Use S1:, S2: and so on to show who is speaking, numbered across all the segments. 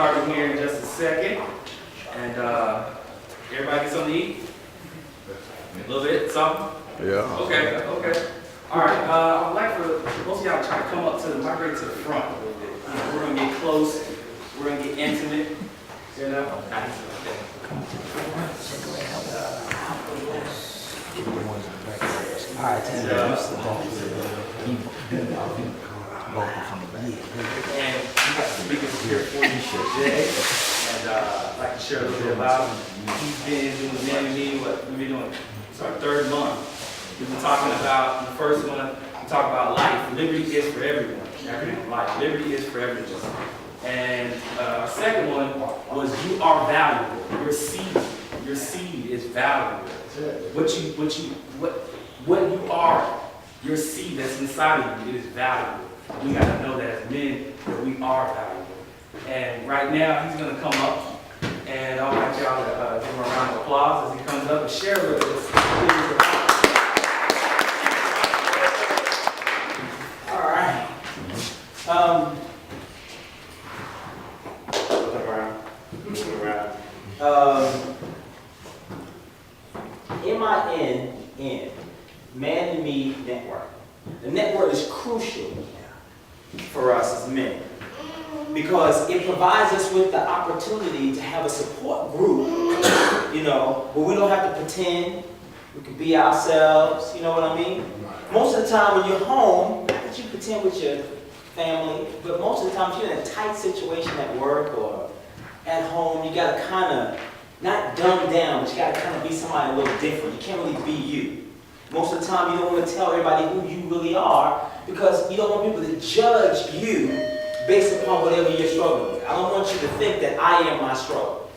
S1: starting here in just a second. And everybody get something to eat? A little bit, something?
S2: Yeah.
S1: Okay. All right, I'd like for most of y'all to try to come up to migrate to the front a little bit. We're gonna get close, we're gonna get intimate, you know?
S3: Alright, tell me, you still
S1: And you got some speakers here for you, Jay. And I'd like to share a little bit about him. He's been doing Man and Me, what we've been doing, it's our third month. We've been talking about, the first one, we talked about life. Liberty is for everyone. Life, liberty is for everyone. And our second one was you are valuable. Your seed is valuable. What you are, your seed that's inside of you, it is valuable. We got to know that as men, that we are valuable. And right now, he's going to come up, and I want y'all to give him a round of applause as he comes up and share with us.
S3: All right. MINN, Man and Me Network. The network is crucial for us as men because it provides us with the opportunity to have a support group, you know, where we don't have to pretend, we can be ourselves, you know what I mean? Most of the time when you're home, not that you pretend with your family, but most of the time if you're in a tight situation at work or at home, you gotta kind of, not dumb down, but you gotta kind of be somebody a little different. You can't really be you. Most of the time you don't want to tell everybody who you really are because you don't want people to judge you based upon whatever you're struggling with. I don't want you to think that I am my struggle.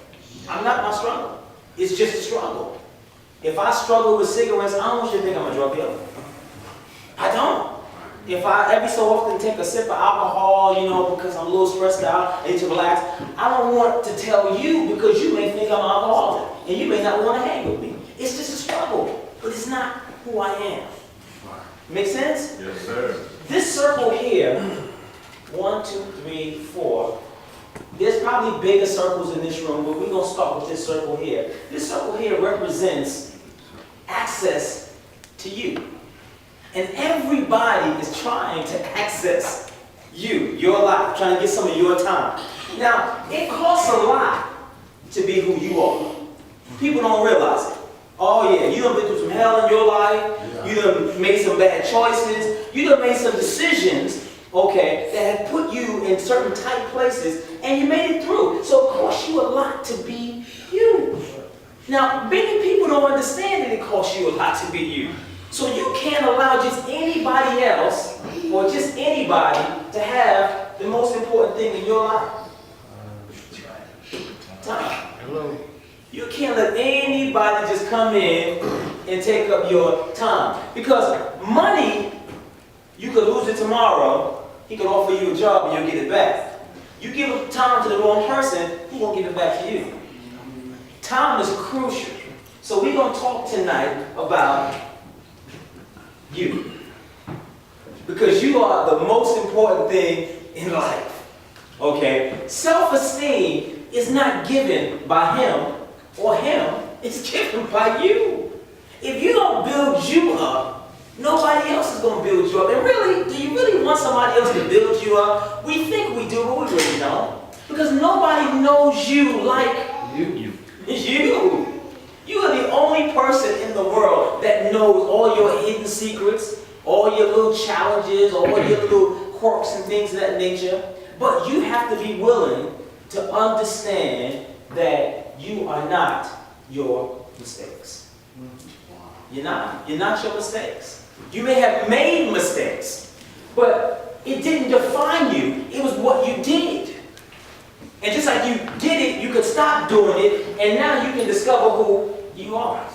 S3: I'm not my struggle. It's just a struggle. If I struggle with cigarettes, I don't want you to think I'm a drug dealer. I don't. If I every so often take a sip of alcohol, you know, because I'm a little stressed out, I need to relax, I don't want to tell you because you may think I'm an alcoholic and you may not want to hang with me. It's just a struggle, but it's not who I am. Make sense?
S2: Yes, sir.
S3: This circle here, 1, 2, 3, 4. There's probably bigger circles in this room, but we're going to start with this circle here. This circle here represents access to you. And everybody is trying to access you, your life, trying to get some of your time. Now, it costs a lot to be who you are. People don't realize it. Oh yeah, you done been through some hell in your life. You done made some bad choices. You done made some decisions, okay, that have put you in certain tight places, and you made it through. So it costs you a lot to be you. Now, many people don't understand that it costs you a lot to be you. So you can't allow just anybody else, or just anybody, to have the most important thing in your life. Time.
S2: Hello.
S3: You can't let anybody just come in and take up your time. Because money, you could lose it tomorrow. He could offer you a job and you'll get it back. You give time to the wrong person, he won't give it back to you. Time is crucial. So we're going to talk tonight about you. Because you are the most important thing in life. Okay? Self-esteem is not given by him or him, it's given by you. If you don't build you up, nobody else is going to build you up. And really, do you really want somebody else to build you up? We think we do, but we really don't. Because nobody knows you like you. You are the only person in the world that knows all your hidden secrets, all your little challenges, all your little quirks and things of that nature. But you have to be willing to understand that you are not your mistakes. You're not your mistakes. You may have made mistakes, but it didn't define you. It was what you did. And just like you did it, you could stop doing it, and now you can discover who you are.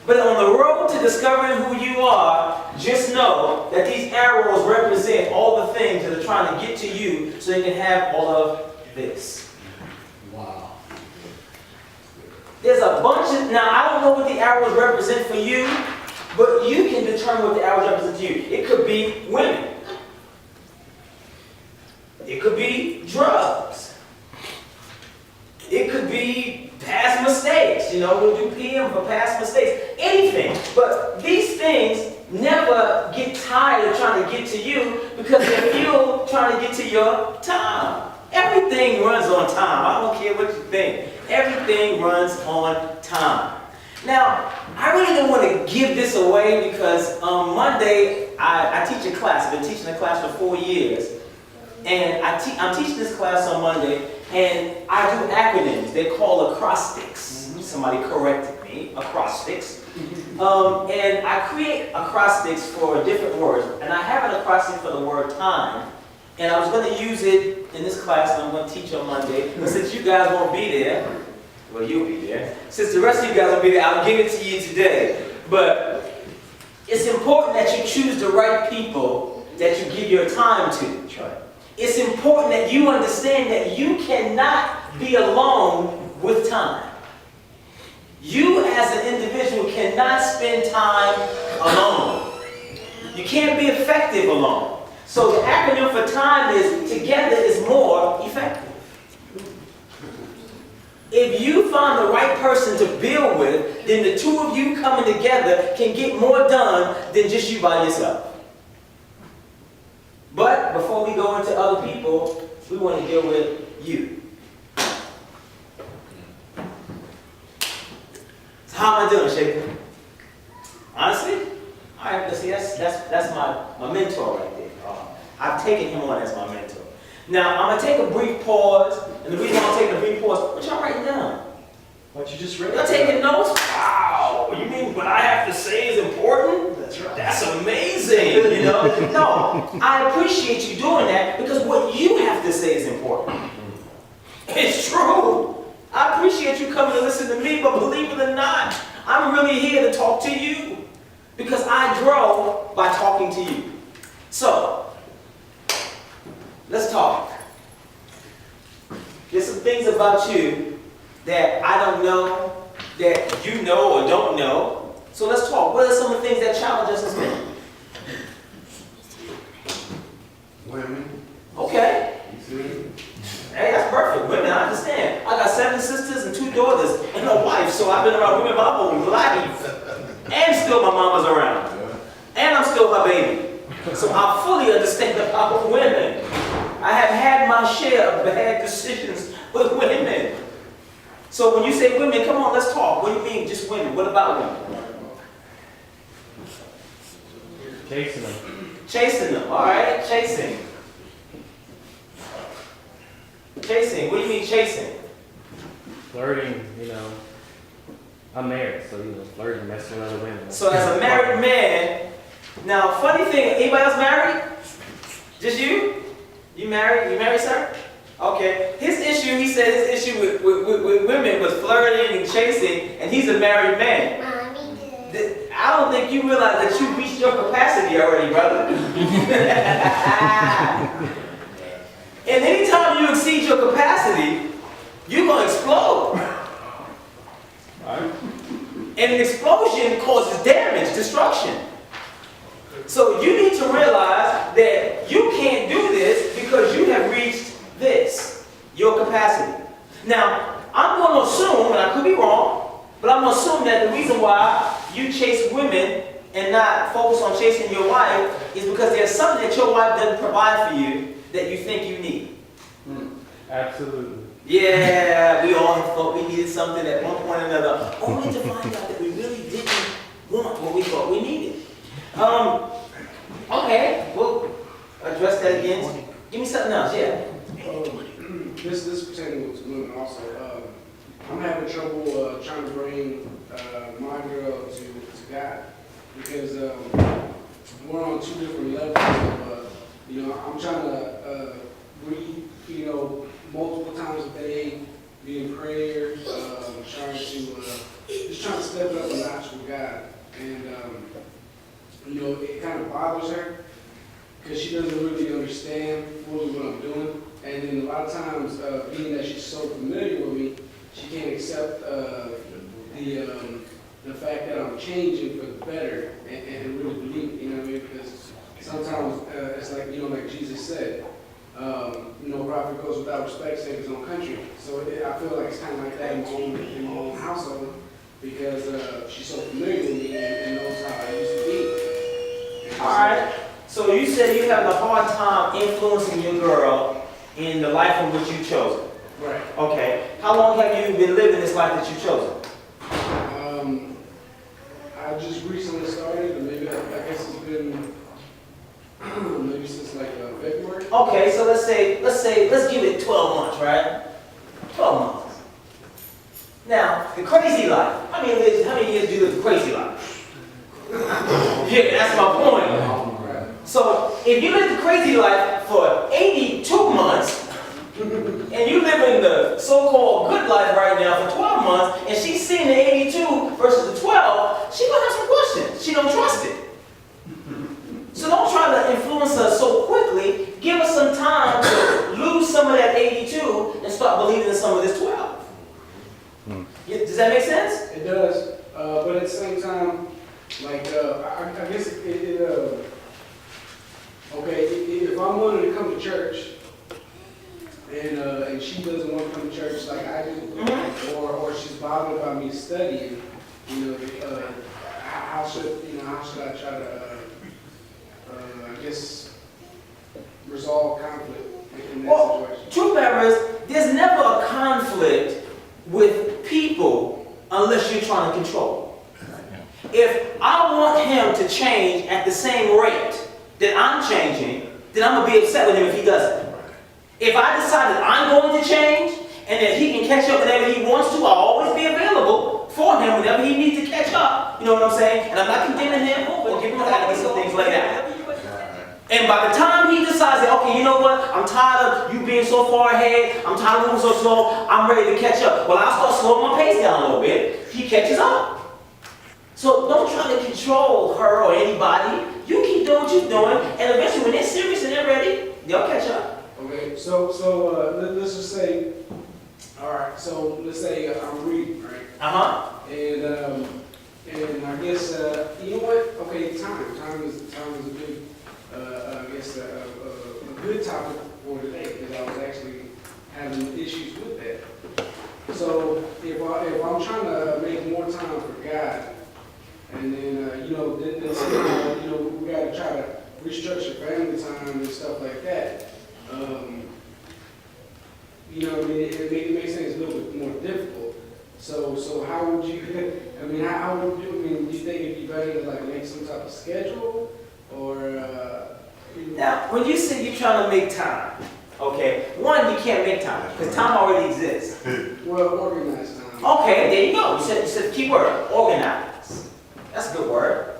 S3: But on the road to discovering who you are, just know that these arrows represent all the things that are trying to get to you so you can have all of this.
S2: Wow.
S3: There's a bunch of, now I don't know what the arrows represent for you, but you can determine what the arrows represent to you. It could be women. It could be drugs. It could be past mistakes. We'll do PM for past mistakes. Anything. But these things never get tired of trying to get to you because they're fuel trying to get to your time. Everything runs on time. I don't care what you think. Everything runs on time. Now, I really don't want to give this away because on Monday, I teach a class. I've been teaching a class for 4 years. And I'm teaching this class on Monday, and I do acronyms. They're called acrostics. Somebody corrected me, acrostics. And I create acrostics for different words. And I have an acrostic for the word time. And I was going to use it in this class that I'm going to teach on Monday. But since you guys won't be there, well, you'll be there. Since the rest of you guys will be there, I'll give it to you today. But it's important that you choose the right people that you give your time to. That's right. It's important that you understand that you cannot be alone with time. You as an individual cannot spend time alone. You can't be effective alone. So the acronym for time is together is more effective. If you find the right person to build with, then the two of you coming together can get more done than just you by yourself. But before we go into other people, we want to deal with you. So how am I doing, Shaker? Honestly? Alright, see, that's my mentor right there. I've taken him on as my mentor. Now, I'm going to take a brief pause, and the reason I'm taking a brief pause, what y'all writing down?
S2: What you just read?
S3: Y'all taking notes? Wow, you mean what I have to say is important?
S2: That's right.
S3: That's amazing, No, I appreciate you doing that because what you have to say is important. It's true. I appreciate you coming to listen to me, but believe it or not, I'm really here to talk to you because I grow by talking to you. So, let's talk. There's some things about you that I don't know, that you know or don't know. So let's talk. What are some of the things that challenge us as men?
S2: Women.
S3: Okay. Hey, that's perfect. Women, I understand. I got 7 sisters and 2 daughters and a wife, so I've been around women my whole life. And still my mama's around. And I'm still her baby. So I fully understand about women. I have had my share of bad decisions with women. So when you say women, come on, let's talk. What do you mean, just women? What about women?
S4: Chasing them.
S3: Chasing them, all right? Chasing. Chasing, what do you mean chasing?
S4: Flirting, I'm married, so, flirting, messing with other women.
S3: So as a married man, now, funny thing, anybody else married? Just you? You married? You married, sir? Okay. His issue, he said his issue with women was flirting and chasing, and he's a married man.
S5: Mommy did.
S3: I don't think you realize that you reached your capacity already, brother. And anytime you exceed your capacity, you're going to explode. And an explosion causes damage, destruction. So you need to realize that you can't do this because you have reached this, your capacity. Now, I'm going to assume, and I could be wrong, but I'm going to assume that the reason why you chase women and not focus on chasing your wife is because there's something that your wife doesn't provide for you that you think you need.
S4: Absolutely.
S3: Yeah, we all thought we needed something at one point or another, only to find out that we really didn't want what we thought we needed. Okay, we'll address that again. Give me something else, yeah.
S6: This pertaining to women also. I'm having trouble trying to bring my girl to God because we're on 2 different levels. I'm trying to read, multiple times a day, be in prayer, trying to step it up a notch with God. And it kind of bothers her because she doesn't really understand fully what I'm doing. And then a lot of times, being that she's so familiar with me, she can't accept the fact that I'm changing for the better and really believe it, Because sometimes it's like, like Jesus said, Prophet goes without respect, save his own country. So I feel like it's kind of like that in my own household because she's so familiar with me and knows how I used to be. And
S3: All right. So you said you having a hard time influencing your girl in the life in which you chose.
S6: Right.
S3: Okay. How long have you been living this life that you've chosen?
S6: I just recently started, and maybe I guess it's been maybe since like February.
S3: Okay, so let's give it 12 months, right? 12 months. Now, the crazy life. How many years do you live the crazy life? Yeah, that's my point. So, if you live the crazy life for 82 months, and you live in the so-called good life right now for 12 months, and she's seeing the 82 versus the 12, she gonna have some questions. She don't trust it. So don't try to influence her so quickly. Give her some time to lose some of that 82 and start believing in some of this 12. Does that make sense?
S6: It does, but at the same time, like I guess okay, if I'm wanting to come to church and she doesn't want to come to church like I do, or she's bothered by me studying, how should I try to I guess resolve conflict in that situation?
S3: Truth matter is, there's never a conflict with people unless you're trying to control. If I want him to change at the same rate that I'm changing, then I'm going to be upset with him if he doesn't. If I decide that I'm going to change and that he can catch up whenever he wants to, I'll always be available for him whenever he needs to catch up. You know what I'm saying? And I'm not condemning him or giving him advice and things like that. And by the time he decides that, okay, you know what, I'm tired of you being so far ahead, I'm tired of moving so slow, I'm ready to catch up. Well, I'll start slowing my pace down a little bit. He catches up. So don't try to control her or anybody. You keep doing what you're doing, and eventually when they're serious and they're ready, they'll catch up.
S6: Okay, so let's just say, all right, so let's say I'm reading, right? And I guess, you know what, okay, time is a big, I guess, a good topic for today, because I was actually having issues with that. So if I'm trying to make more time for God, and then then we got to try to restructure family time and stuff like that. It makes things a little bit more difficult. So how would you? How would you? Do you think it'd be better to like make some type of schedule, or?
S3: Now, when you say you're trying to make time, okay, one, you can't make time because time already exists.
S6: Well, organized time.
S3: Okay, there you go. You said the key word, organize. That's a good word.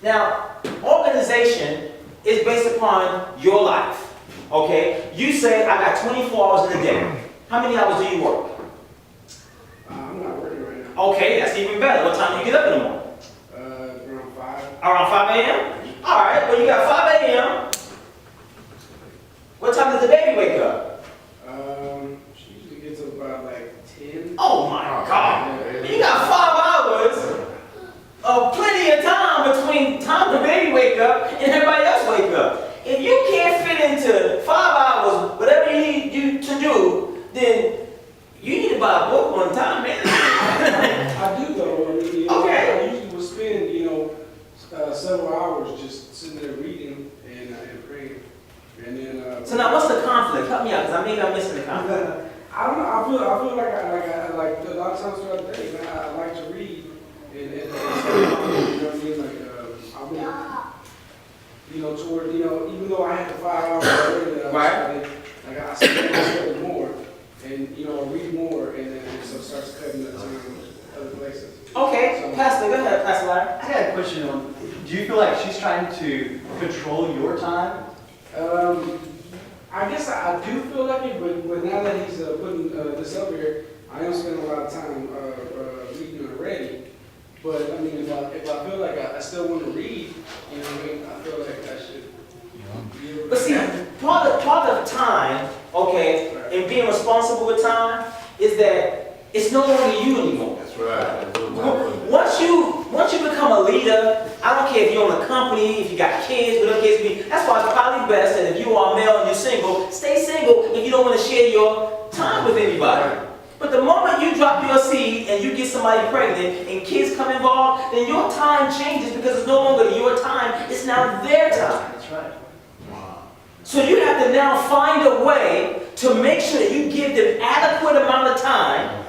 S3: Now, organization is based upon your life. Okay, you say I got 24 hours in a day. How many hours do you work?
S6: I'm not working right now.
S3: Okay, that's even better. What time do you get up in the morning?
S6: Around 5.
S3: Around 5 a.m.? All right, well, you got 5 a.m. What time does the baby wake up?
S6: She usually gets up about like 10.
S3: Oh my God. You got 5 hours of plenty of time between time the baby wake up and everybody else wake up. If you can't fit into 5 hours, whatever you need you to do, then you need to buy a book one time, man.
S6: I do though.
S3: Okay.
S6: I usually will spend, several hours just sitting there reading and praying. And then.
S3: So now, what's the conflict? Help me out, because maybe I'm missing the conflict.
S6: I don't know. I feel like I like a lot of times throughout the day, man. I like to read and you know what I mean? Like I want, toward even though I had the 5 hours already that I was
S3: Right.
S6: like I study more and I read more and then so it starts cutting the time other places.
S3: Okay,
S6: So-
S3: Pastor, go ahead, Pastor Larry.
S2: I got a question on, do you feel like she's trying to control your time?
S6: I guess I do feel like it, but now that he's putting this up here, I am spending a lot of time reading already. But if I feel like I still want to read, I feel like I should.
S3: But see, part of time, okay, and being responsible with time is that it's no longer you anymore.
S5: That's right.
S3: Once you once you become a leader, I don't care if you own a company, if you got kids, whatever the case may be, that's why it's probably best that if you are male and you're single, stay single if you don't want to share your time with anybody. But the moment you drop your seed and you get somebody pregnant and kids come involved, then your time changes because it's no longer your time, it's now their time.
S2: That's right.
S3: So you have to now find a way to make sure that you give them adequate amount of time.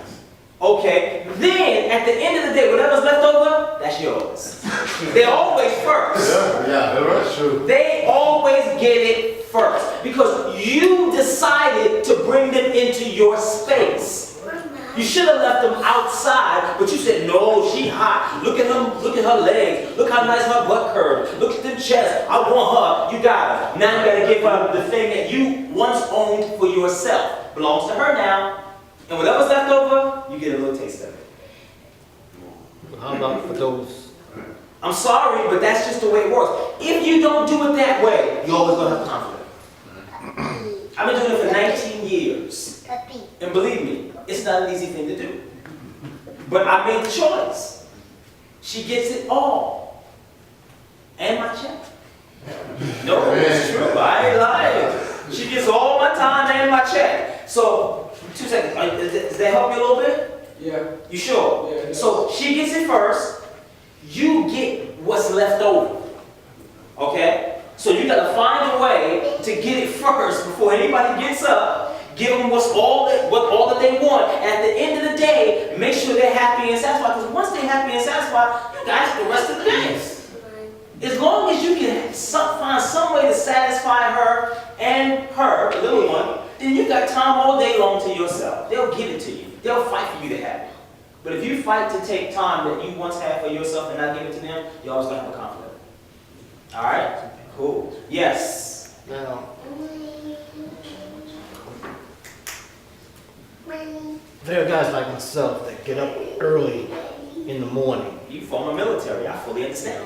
S3: Okay, then at the end of the day, whatever's left over, that's yours. They're always first.
S5: Yeah, that's true.
S3: They always get it first because you decided to bring them into your space. You should have left them outside, but you said, no, she hot. Look at her legs. Look how nice her butt curves. Look at the chest. I want her. You got her. Now you gotta give her the thing that you once owned for yourself. Belongs to her now. And whatever's left over, you get a little taste of it.
S7: How about for those?
S3: I'm sorry, but that's just the way it works. If you don't do it that way, you're always gonna have conflict. I've been doing it for 19 years. And believe me, it's not an easy thing to do. But I made the choice. She gets it all. And my check. No, it's true. I ain't lying. She gets all my time and my check. So, 2 seconds. Does that help you a little bit?
S6: Yeah.
S3: You sure?
S6: Yeah, it does.
S3: So she gets it first. You get what's left over. Okay? So you gotta find a way to get it first before anybody gets up. Give them all that they want. And at the end of the day, make sure they're happy and satisfied. Because once they're happy and satisfied, you got it the rest of the day. As long as you can find some way to satisfy her and her, the little one, then you got time all day long to yourself. They'll give it to you. They'll fight for you to have it. But if you fight to take time that you once had for yourself and not give it to them, you're always going to have a conflict. All right? Cool. Yes.
S7: Now, there are guys like myself that get up early in the morning.
S3: You former military. I fully understand.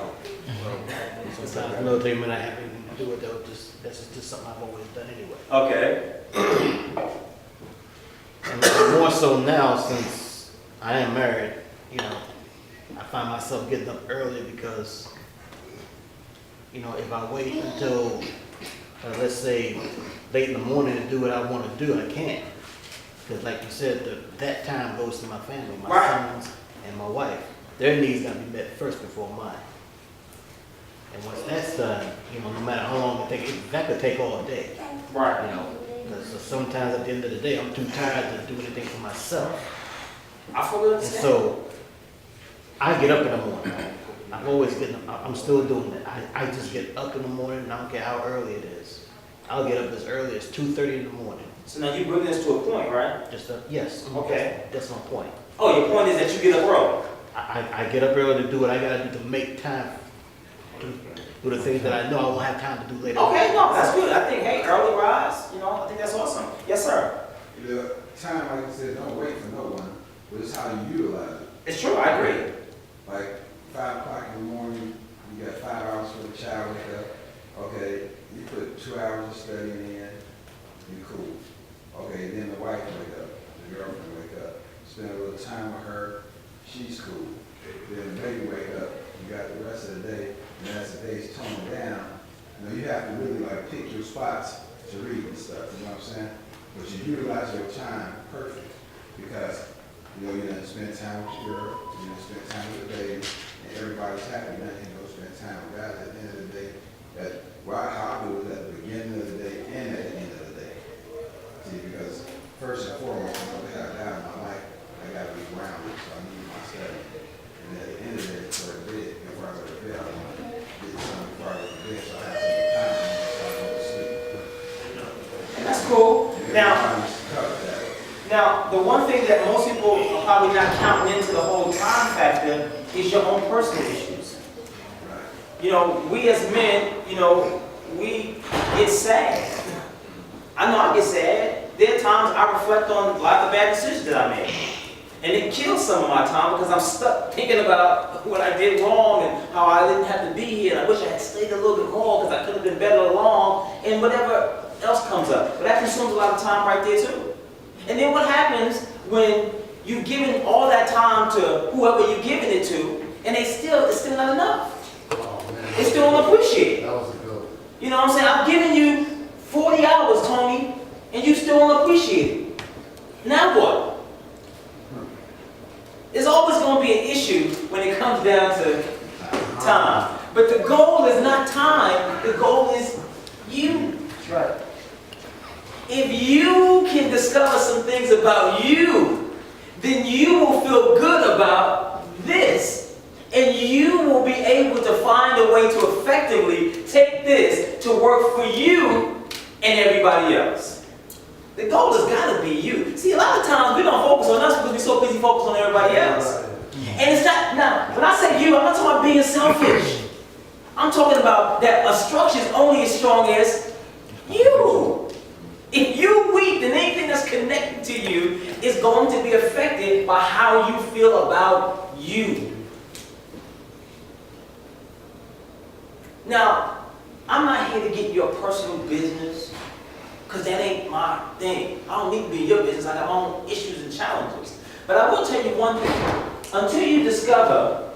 S7: Sometimes the military may not have anything to do with it. That's just something I've always done anyway.
S3: Okay.
S7: And more so now since I am married, I find myself getting up early because, if I wait until, let's say, late in the morning to do what I want to do, I can't. Because like you said, that time goes to my family, my sons and my wife. Their needs got to be met first before mine. And once that's done, no matter how long it takes, that could take all day.
S3: Right.
S7: Because sometimes at the end of the day, I'm too tired to do anything for myself.
S3: I fully
S7: And
S3: understand.
S7: so, I get up in the morning. I've always I'm still doing that. I just get up in the morning and I don't care how early it is. I'll get up as early as 2:30 in the morning.
S3: So now you bring this to a point, right?
S7: Yes.
S3: Okay.
S7: That's my point.
S3: Oh, your point is that you get up early.
S7: I get up early to do what I gotta do to make time to do the things that I know I won't have time to do later.
S3: Okay, no, that's good. I think, hey, early rise, I think that's awesome. Yes, sir.
S5: The time, like I said, don't wait for no one, but it's how you utilize it.
S3: It's true, I agree.
S5: Like 5 o'clock in the morning, you got 5 hours for the child wake up. Okay, you put 2 hours of studying in, you cool. Okay, then the wife wake up, the girlfriend wake up, spend a little time with her, she's cool. Then the baby wake up, you got the rest of the day, and as the day's toning down, you have to really like pick your spots to read and stuff, you know what I'm saying? But you utilize your time perfect because, you done spend time with your girl, you done spend time with the baby, and everybody's happy, now you go spend time with God at the end of the day. How I do it at the beginning of the day and at the end of the day. See, because first and foremost, when I got down in my life, I got to be grounded, so I need my study. And at the end of the day, before I go to bed, I want to get something before I go to bed, so I have some time before I go to sleep.
S3: That's cool.
S5: And
S3: Now,
S5: everybody's covered that.
S3: Now, the one thing that most people are probably not counting into the whole time factor is your own personal issues.
S5: Right.
S3: We as men, we get sad. I know I get sad. There are times I reflect on a lot of the bad decisions that I made. And it kills some of my time because I'm stuck thinking about what I did wrong and how I didn't have to be here. And I wish I had stayed a little bit more because I could have been better along and whatever else comes up. But that consumes a lot of time right there too. And then what happens when you've given all that time to whoever you're giving it to, and it's still not enough.
S8: Oh, man.
S3: It's still unappreciated.
S8: That was a good one.
S3: You know what I'm saying? I've given you 40 hours, Tony, and you still don't appreciate it. Now what? There's always going to be an issue when it comes down to time. But the goal is not time, the goal is you.
S2: That's right.
S3: If you can discover some things about you, then you will feel good about this. And you will be able to find a way to effectively take this to work for you and everybody else. The goal has got to be you. See, a lot of times we don't focus on us because we're so busy focused on everybody else. And it's not, now, when I say you, I'm not talking about being selfish. I'm talking about that a structure is only as strong as you. If you weak, then anything that's connected to you is going to be affected by how you feel about you. Now, I'm not here to get your personal business, because that ain't my thing. I don't need to be in your business. I got my own issues and challenges. But I will tell you one thing. Until you discover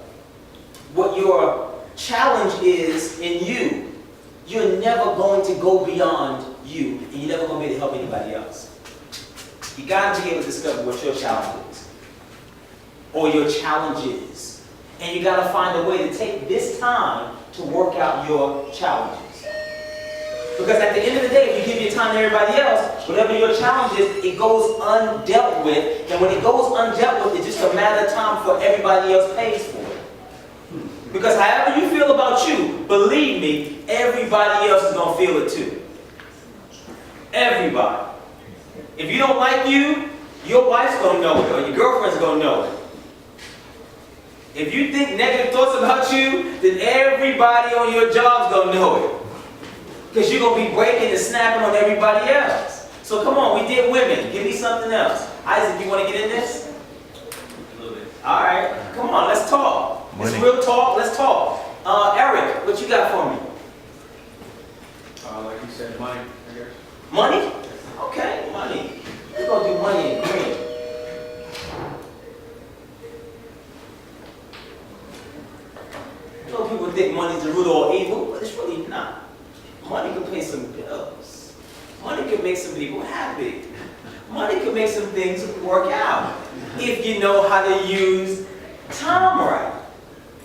S3: what your challenge is in you, you're never going to go beyond you, and you're never going to be able to help anybody else. You got to be able to discover what your challenge is, or your challenges. And you got to find a way to take this time to work out your challenges. Because at the end of the day, if you give your time to everybody else, whatever your challenge is, it goes undealt with. And when it goes undealt with, it's just a matter of time for everybody else pays for it. Because however you feel about you, believe me, everybody else is going to feel it too. Everybody. If you don't like you, your wife's going to know it, or your girlfriend's going to know it. If you think negative thoughts about you, then everybody on your job's going to know it. Because you're going to be breaking and snapping on everybody else. So come on, we did women. Give me something else. Isaac, you want to get in this?
S1: A little bit.
S3: All right. Come on, let's talk. It's
S7: Money.
S3: real talk. Let's talk. Eric, what you got for me?
S2: Like you said, money, I guess.
S3: Money? Okay, money. We're going to do money and green. You know, people think money's the root of all evil, but it's really not. Money can pay some bills. Money can make some people happy. Money can make some things work out if you know how to use time right.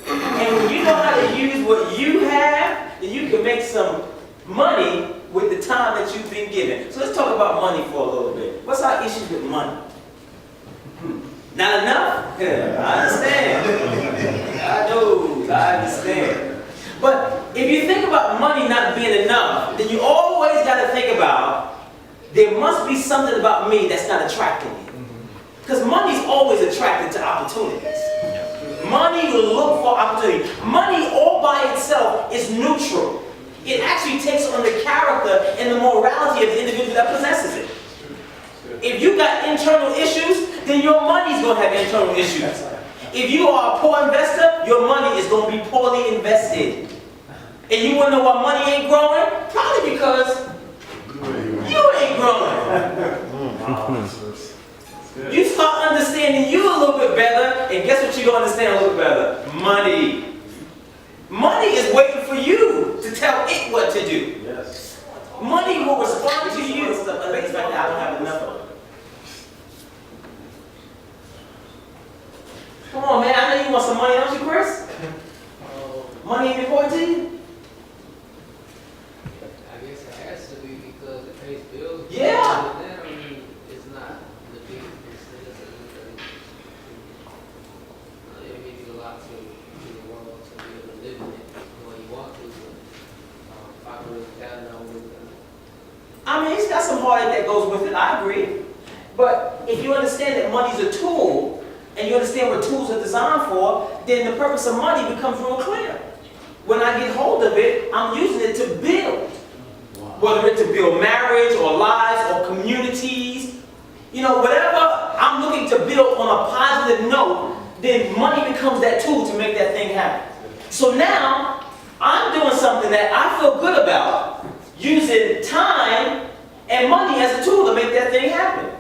S3: And when you know how to use what you have, then you can make some money with the time that you've been given. So let's talk about money for a little bit. What's our issues with money? Not enough? Yeah, I understand. I know, I understand. But if you think about money not being enough, then you always got to think about, there must be something about me that's not attracting you. Because money's always attracted to opportunities. Money will look for opportunity. Money all by itself is neutral. It actually takes on the character and the morality of the individual that possesses it. If you got internal issues, then your money's going to have internal issues. If you are a poor investor, your money is going to be poorly invested. And you want to know why money ain't growing? Probably because you ain't growing. You start understanding you a little bit better, and guess what you're going to understand a little bit better? Money. Money is waiting for you to tell it what to do.
S2: Yes.
S3: Money will respond to you. I don't have enough of it. Come on, man. I know you want some money, don't you, Chris? Money ain't important to you?
S9: I guess it has to be because it pays bills.
S3: Yeah.
S9: But then, I mean, it's not the biggest business. It means a lot to the world to be able to live in it the way you want to. But if I really had no with it.
S3: I mean, it's got some heartache that goes with it. I agree. But if you understand that money's a tool, and you understand what tools are designed for, then the purpose of money becomes real clear. When I get hold of it, I'm using it to build. Whether it's to build marriage or lives or communities, you know, whatever I'm looking to build on a positive note, then money becomes that tool to make that thing happen. So now, I'm doing something that I feel good about, using time and money as a tool to make that thing happen.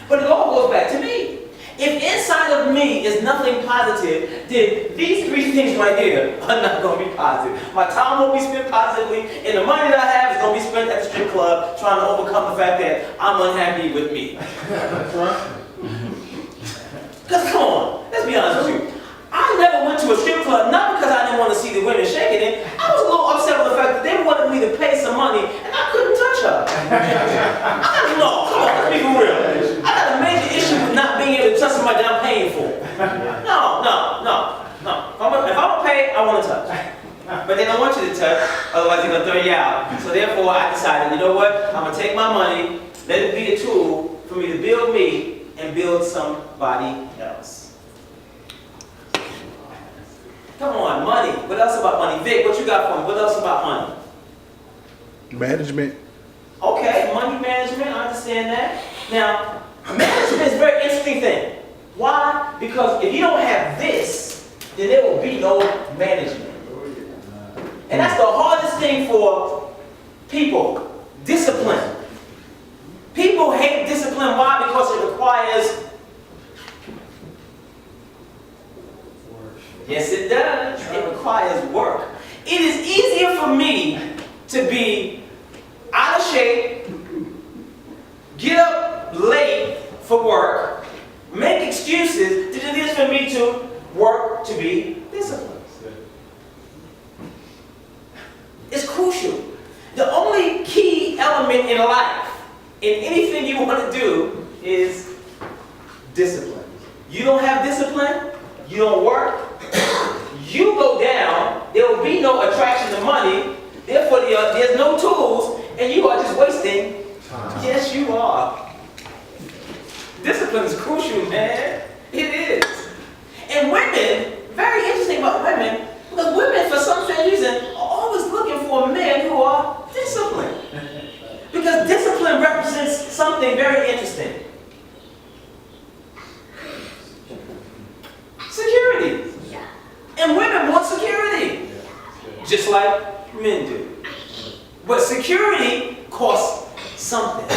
S3: But it all goes back to me. If inside of me is nothing positive, then these three things right here are not going to be positive. My time won't be spent positively, and the money that I have is going to be spent at the strip club trying to overcome the fact that I'm unhappy with me. Because come on, let's be honest with you. I never went to a strip club, not because I didn't want to see the women shaking it. I was a little upset with the fact that they wanted me to pay some money, and I couldn't touch her. No, come on, let's be for real. I got a major issue with not being able to touch somebody that I'm paying for. No. If I'm gonna pay, I want to touch. But they don't want you to touch, otherwise they're gonna throw you out. So therefore, I decided, you know what? I'm gonna take my money, let it be a tool for me to build me and build somebody else. Come on, money. What else about money? Vic, what you got for me? What else about money?
S8: Management.
S3: Okay, money management, I understand that. Now, management is a very interesting thing. Why? Because if you don't have this, then there will be no management. And that's the hardest thing for people, discipline. People hate discipline. Why? Because it requires... Yes, it does. It requires work. It is easier for me to be out of shape, get up late for work, make excuses, than it is for me to work to be disciplined. It's crucial. The only key element in life, in anything you want to do, is discipline. You don't have discipline, you don't work, you go down, there will be no attraction to money, therefore there's no tools, and you are just wasting time. Yes, you are. Discipline is crucial, man. It is. And women, very interesting about women, because women, for some strange reason, are always looking for men who are disciplined. Because discipline represents something very interesting. Security. And women want security, just like men do. But security costs something.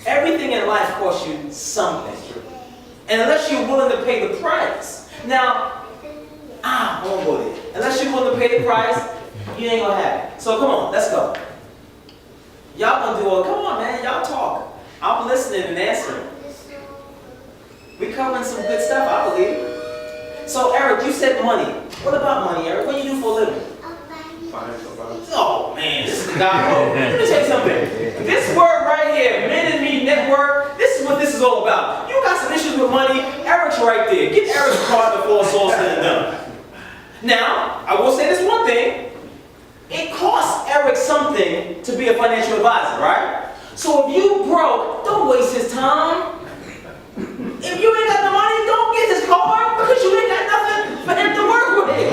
S3: Everything in life costs you something. And unless you're willing to pay the price. Now, I won't go there. Unless you're willing to pay the price, you ain't gonna have it. So come on, let's go. Y'all gonna do all, come on man, y'all talk. I'm listening and answering. We covering some good stuff, I believe. So Eric, you said money. What about money, Eric? What do you do for a living?
S5: Financial advisor.
S3: Oh man, this is the guy. Oh, let me tell you something. This word right here, Men and Me Network, this is what this is all about. You got some issues with money, Eric's right there. Get Eric's card before it's all said and done. Now, I will say this one thing. It costs Eric something to be a financial advisor, right? So if you broke, don't waste his time. If you ain't got the money, don't get his card because you ain't got nothing for him to work with.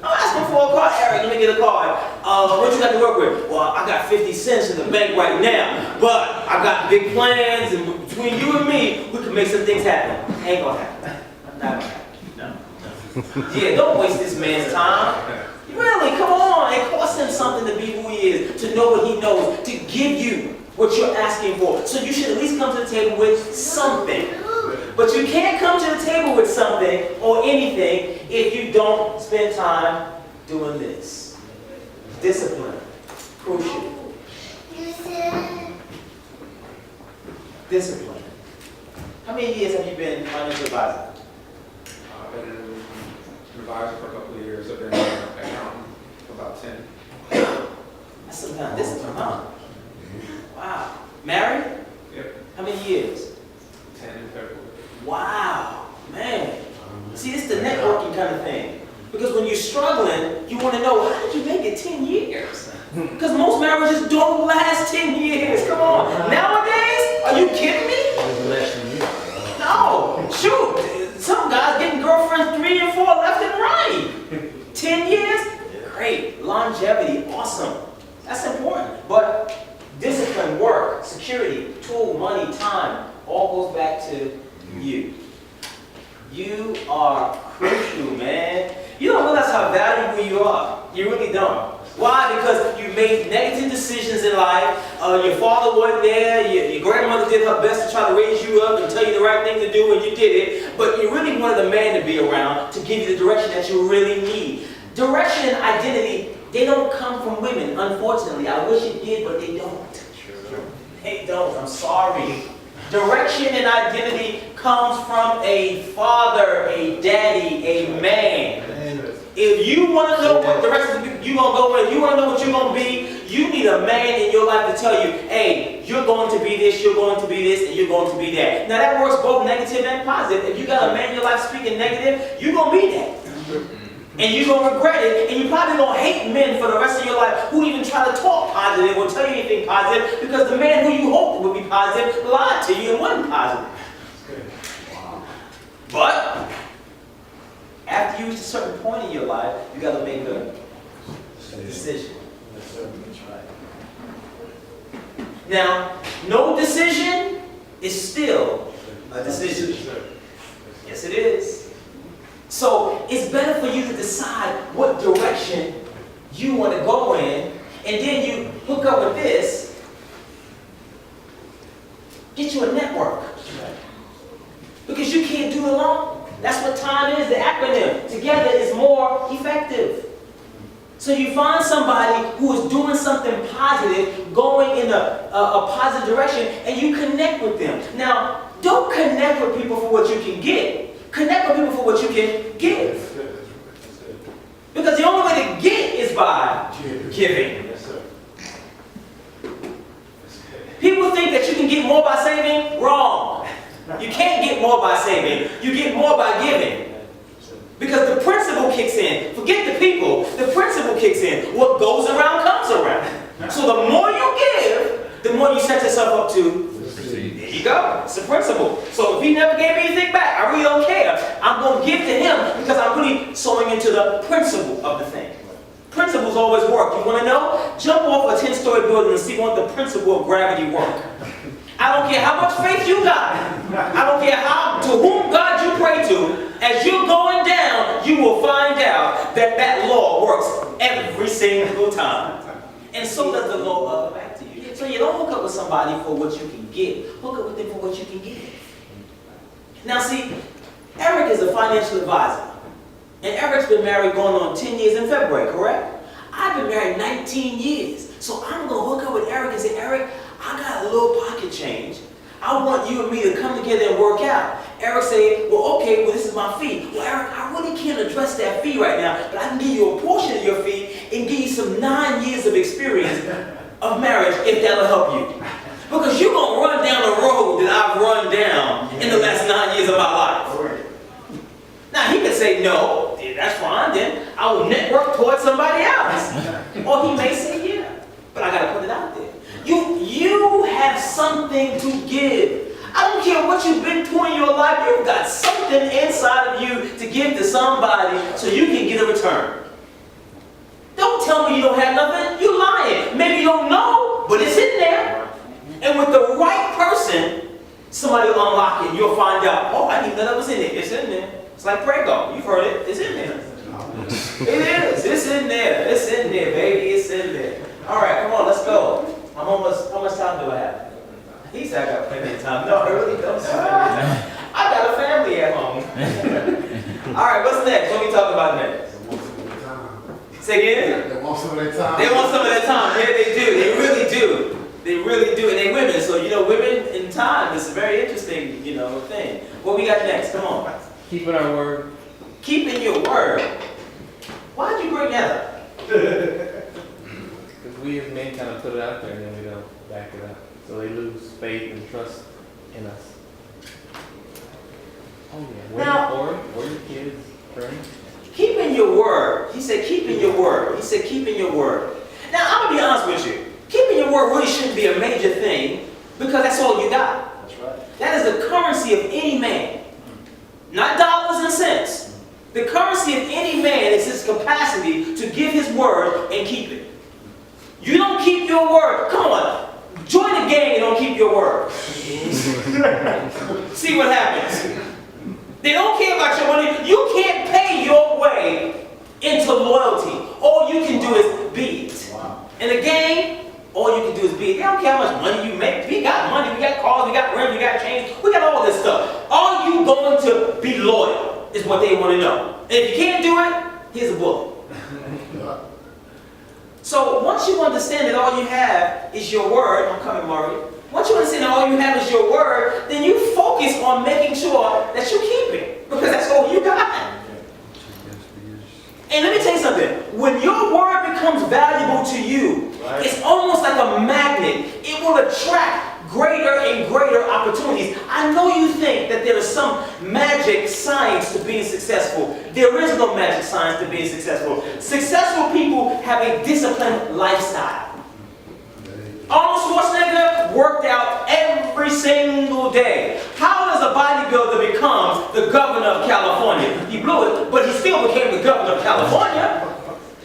S3: I'm asking for a card, Eric, let me get a card. What you got to work with? Well, I got 50 cents in the bank right now, but I got big plans, and between you and me, we can make some things happen. Ain't gonna happen. Not gonna happen. No. Yeah, don't waste this man's time. Really, come on. It costs him something to be who he is, to know what he knows, to give you what you're asking for. So you should at least come to the table with something. But you can't come to the table with something or anything if you don't spend time doing this. Discipline. Crucial. Discipline. How many years have you been financial advisor?
S5: I've been an advisor for a couple of years. I've been an accountant for about 10.
S3: That's some kind of discipline, huh? Wow. Married?
S5: Yep.
S3: How many years?
S5: 10 in February.
S3: Wow, man. See, it's the networking kind of thing. Because when you're struggling, you want to know, how did you make it 10 years? Because most marriages don't last 10 years. Come on. Nowadays, are you kidding me? No. Shoot. Some guys getting girlfriends 3 and 4 left and right. 10 years? Great. Longevity. Awesome. That's important. But discipline, work, security, tool, money, time, all goes back to you. You are crucial, man. You don't realize how valuable you are. You really don't. Why? Because you made negative decisions in life. Your father wasn't there. Your grandmother did her best to try to raise you up and tell you the right thing to do, and you did it. But you really wanted a man to be around to give you the direction that you really need. Direction and identity, they don't come from women, unfortunately. I wish it did, but they don't. They don't. I'm sorry. Direction and identity comes from a father, a daddy, a man. If you want to know what direction you're going to go in, you want to know what you're going to be, you need a man in your life to tell you, hey, you're going to be this, you're going to be this, and you're going to be that. Now that works both negative and positive. If you got a man in your life speaking negative, you're going to be that. And you're going to regret it, and you're probably going to hate men for the rest of your life who even try to talk positive or tell you anything positive, because the man who you hoped would be positive lied to you and wasn't positive. But after you reach a certain point in your life, you got to make a decision. Now, no decision is still a decision. Yes, it is. So it's better for you to decide what direction you want to go in, and then you hook up with this. Get you a network. Because you can't do it alone. That's what time is, the acronym. Together is more effective. So you find somebody who is doing something positive, going in a positive direction, and you connect with them. Now, don't connect with people for what you can get. Connect with people for what you can give. Because the only way to get is by giving. People think that you can get more by saving. Wrong. You can't get more by saving. You get more by giving. Because the principle kicks in. Forget the people. The principle kicks in. What goes around comes around. So the more you give, the more you set yourself up to. There you go. It's the principle. So if he never gave me anything back, I really don't care. I'm going to give to him because I'm really sewing into the principle of the thing. Principles always work. You want to know? Jump off a 10-story building and see what the principle of gravity work. I don't care how much faith you got. I don't care to whom God you pray to. As you're going down, you will find out that that law works every single time. And so does the law of back to you. So you don't hook up with somebody for what you can give. Hook up with them for what you can give. Now see, Eric is a financial advisor. And Eric's been married going on 10 years in February, correct? I've been married 19 years. So I'm going to hook up with Eric and say, Eric, I got a little pocket change. I want you and me to come together and work out. Eric said, well, okay, well, this is my fee. Well, Eric, I really can't address that fee right now, but I can give you a portion of your fee and give you some 9 years of experience of marriage if that'll help you. Because you're going to run down the road that I've run down in the last 9 years of my life. Now, he could say, no, that's fine, then I will network towards somebody else. Or he may say, yeah, but I got to put it out there. You have something to give. I don't care what you've been through in your life, you've got something inside of you to give to somebody so you can get a return. Don't tell me you don't have nothing. You're lying. Maybe you don't know, but it's in there. And with the right person, somebody will unlock it. You'll find out, oh, I didn't know that was in there. It's in there. It's like Prego. You've heard it. It's in there. It is. It's in there. It's in there, baby. It's in there. All right, come on, let's go. I'm almost, how much time do I have? He said I got plenty of time. No, I really don't. I got a family at home. All right, what's next? What are we talking about next?
S5: They want some of their time.
S3: Say again?
S5: They want some of their time.
S3: They want some of their time. Yeah, they do. They really do. They really do. And they women. So, women in time is a very interesting, thing. What we got next? Come on.
S4: Keeping our word.
S3: Keeping your word. Why'd you bring that up?
S4: Because we as men kind of put it out there and then we don't back it up. So they lose faith and trust in us. Oh yeah. Waiting for your kids, friends.
S3: Keeping your word. He said keeping your word. He said keeping your word. Now, I'm going to be honest with you. Keeping your word really shouldn't be a major thing because that's all you got.
S2: That's right.
S3: That is the currency of any man. Not dollars and cents. The currency of any man is his capacity to give his word and keep it. You don't keep your word. Come on. Join the gang and don't keep your word. See what happens. They don't care about your money. You can't pay your way into loyalty all you can do is be it. In a game, all you can do is be it. They don't care how much money you make. We got money, we got cars, we got rims, we got chains, we got all this stuff. Are you going to be loyal is what they want to know. And if you can't do it, here's a bullet. So once you understand that all you have is your word, I'm coming, Murray. Once you understand that all you have is your word, then you focus on making sure that you keep it. Because that's all you got. And let me tell you something. When your word becomes valuable to you, it's almost like a magnet. It will attract greater and greater opportunities. I know you think that there is some magic science to being successful. There is no magic science to being successful. Successful people have a disciplined lifestyle. Arnold Schwarzenegger worked out every single day. How does a bodybuilder become the governor of California? He blew it, but he still became the governor of California.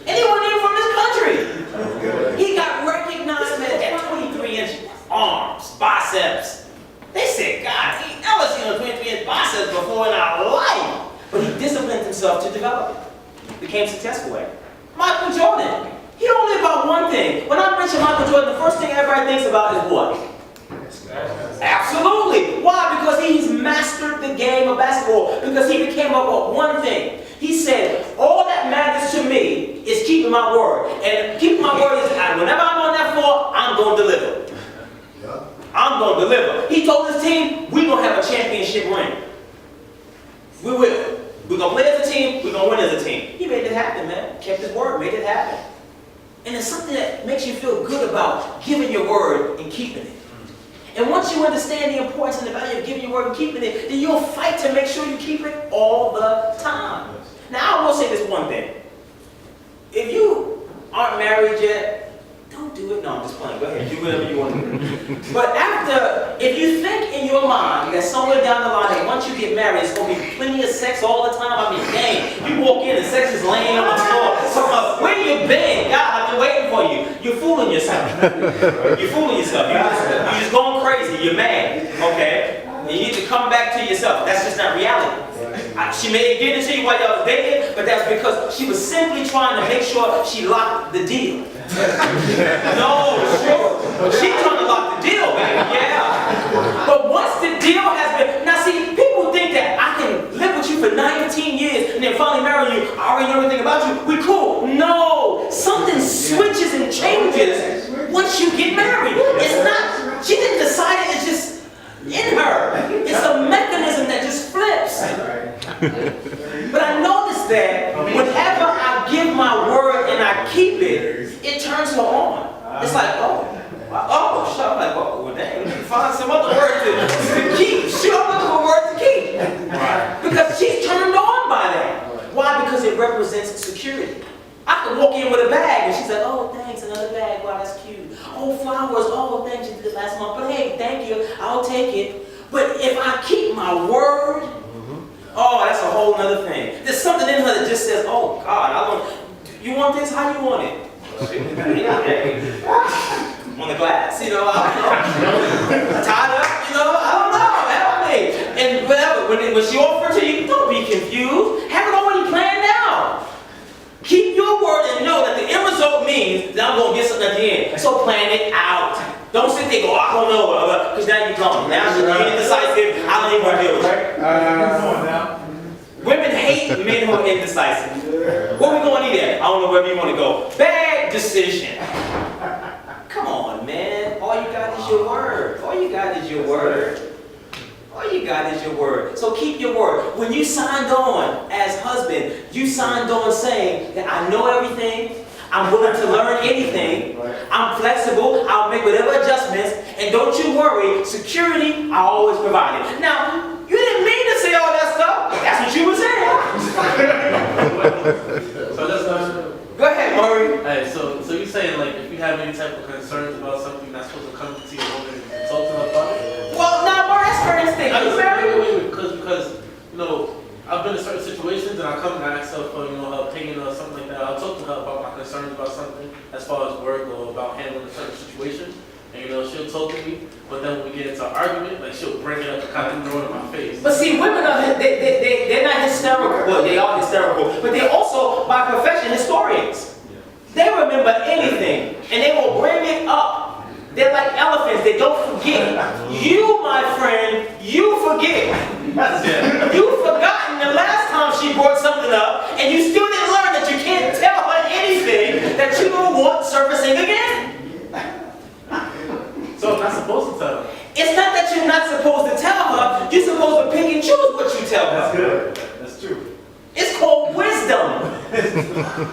S3: And he wasn't even from this country. He got recognized at 23-inch arms, biceps. They said, God, he never seen a 23-inch biceps before in our life. But he disciplined himself to develop it. Became successful at it. Michael Jordan. He don't live about one thing. When I mention Michael Jordan, the first thing everybody thinks about is what? Absolutely. Why? Because he's mastered the game of basketball. Because he became up with one thing. He said, all that matters to me is keeping my word. And keeping my word is, whenever I'm on that floor, I'm going to deliver. I'm going to deliver. He told his team, we're going to have a championship ring. We will. We're going to play as a team. We're going to win as a team. He made it happen, man. Kept his word. Made it happen. And it's something that makes you feel good about giving your word and keeping it. And once you understand the importance and the value of giving your word and keeping it, then you'll fight to make sure you keep it all the time. Now, I will say this one thing. If you aren't married yet, don't do it. No, I'm just playing. Go ahead. Do whatever you want to do. But if you think in your mind that somewhere down the line that once you get married, it's going to be plenty of sex all the time. I mean, dang, you walk in and sex is laying on the floor. So, where you been? God, I've been waiting for you. You're fooling yourself. You're fooling yourself. You're just going crazy. You're mad. Okay? And you need to come back to yourself. That's just not reality. She may have given it to you while y'all was dating, but that's because she was simply trying to make sure she locked the deal. No, sure. She's trying to lock the deal, baby. Yeah. But once the deal has been... Now, see, people think that I can live with you for 19 years and then finally marry you. I already know everything about you. We're cool. No. Something switches and changes once you get married. It's not... She didn't decide it. It's just in her. It's a mechanism that just flips. But I noticed that whenever I give my word and I keep it, it turns her on. It's like, shut up. Like, well, dang, we can find some other word to keep. She don't look for a word to keep. Because she's turned on by that. Why? Because it represents security. I could walk in with a bag and she's like, oh, thanks, another bag. Wow, that's cute. Oh, flowers. Oh, thanks, you did it last month. But hey, thank you. I'll take it. But if I keep my word, oh, that's a whole other thing. There's something in her that just says, oh, God, you want this? How you want it? On the glass, you know, I don't know. Tied up, you know, I don't know. Help me. And whatever, when she offered to you, don't be confused. Have it already planned out. Keep your word and know that the end result means that I'm going to get something at the end. So plan it out. Don't sit there and go, I don't know, because now you're gone. Now you're indecisive. I don't even want to deal with you. Women hate men who are indecisive. What are we going to eat at? I don't know wherever you want to go. Bad decision. Come on, man. All you got is your word. All you got is your word. All you got is your word. So keep your word. When you signed on as husband, you signed on saying that I know everything. I'm willing to learn anything. I'm flexible. I'll make whatever adjustments. And don't you worry, security, I always provide it. Now, you didn't mean to say all that stuff. That's what you were saying.
S4: So that's
S3: Go ahead, Murray.
S4: Hey, so you're saying, like, if you have any type of concerns about something, you're not supposed to come to your woman and consult her about it?
S3: Well, now, Murray, that's her instinct. Are you married?
S4: Wait, because, you know, I've been in certain situations and I come and I ask her for, her opinion or something like that. I'll talk to her about my concerns about something as far as work or about handling a certain situation. And, she'll talk to me, but then when we get into an argument, like, she'll bring it up and kind of throw it in my face.
S3: But see, women are, they're not hysterical. Well, they are hysterical, but they're also, by profession, historians. women but anything, and they will bring it up. They're like elephants, they don't forget. You, my friend, you forget. You've forgotten the last time she brought something up, and you still didn't learn that you can't tell her anything that you don't want surfacing again.
S4: So I'm not supposed to tell her.
S3: It's not that you're not supposed to tell her, you're supposed to pick and choose what you tell her.
S2: That's good. That's true.
S3: It's called wisdom.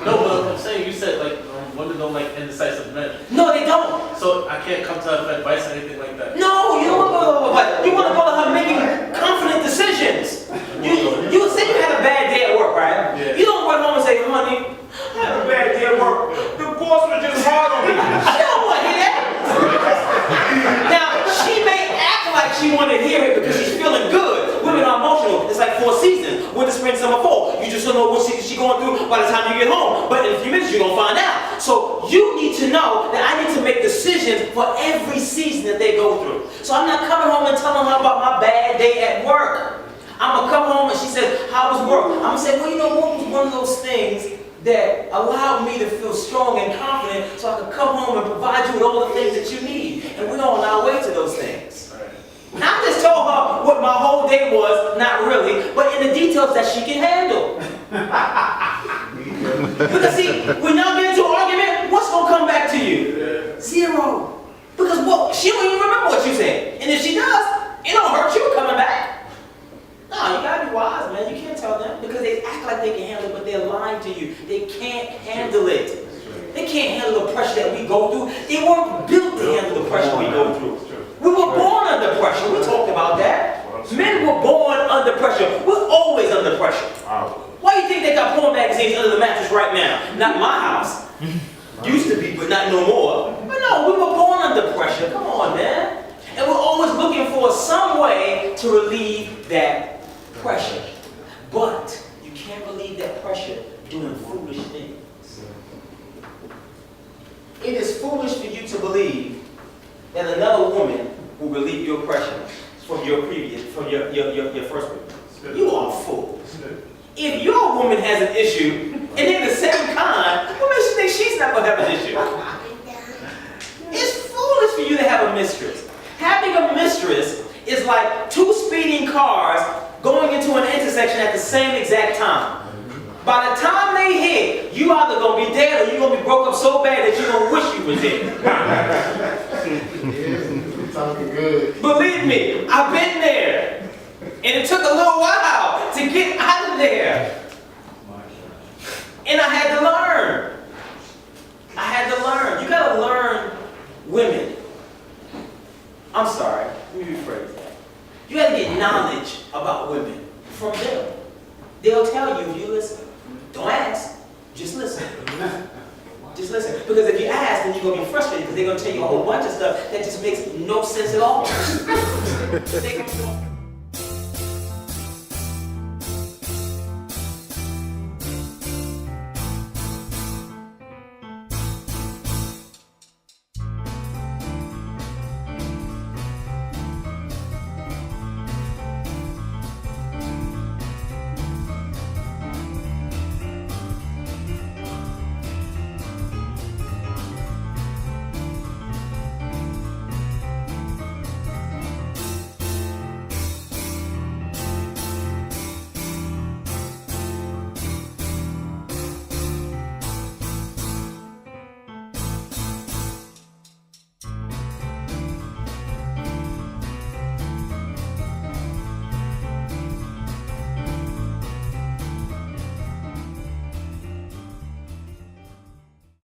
S4: No, but I'm saying, you said like women don't like indecisive men.
S3: No, they don't.
S4: So I can't come to her for advice or anything like that.
S3: No, you don't want to go to her making confident decisions. You say you had a bad day at work, right?
S4: Yeah.
S3: You don't run home and say, honey, I had a bad day at work. The boss was just hard on me. She don't want to hear that. Now, she may act like she want to hear it because she's feeling good. Women are emotional. It's like 4 seasons. Winter, spring, summer, fall. You just don't know what she's going through by the time you get home. But in a few minutes, you're going to find out. So you need to know that I need to make decisions for every season that they go through. So I'm not coming home and telling her about my bad day at work. I'm going to come home and she says, how was work? I'm going to say, well, you know, work was one of those things that allowed me to feel strong and confident so I could come home and provide you with all the things that you need. And we're on our way to those things. Now, I just told her what my whole day was, not really, but in the details that she can handle. Because see, when y'all get into an argument, what's going to come back to you? Zero. Because she don't even remember what you said. And if she does, it don't hurt you coming back. No, you gotta be wise, man. You can't tell them because they act like they can handle it, but they're lying to you. They can't handle it. They can't handle the pressure that we go through. They weren't built to handle the pressure we go through. We were born under pressure. We talked about that. Men were born under pressure. We're always under pressure. Why do you think they got porn magazines under the mattress right now? Not my house. Used to be, but not no more. But no, we were born under pressure. Come on, man. And we're always looking for some way to relieve that pressure. But you can't relieve that pressure doing foolish things. It is foolish for you to believe that another woman will relieve your pressure from your first one. You are a fool. If your woman has an issue and they're the same kind, what makes you think she's not going to have an issue? It's foolish for you to have a mistress. Having a mistress is like 2 speeding cars going into an intersection at the same exact time. By the time they hit, you either going to be dead or you're going to be broke up so bad that you're going to wish you were dead.
S6: Talking good.
S3: Believe me, I've been there. And it took a little while to get out of there. And I had to learn. I had to learn. You got to learn women. I'm sorry, let me rephrase that. You got to get knowledge about women from them. They'll tell you if you listen. Don't ask, just listen. Just listen. Because if you ask, then you're going to be frustrated because they're going to tell you a whole bunch of stuff that just makes no sense at all.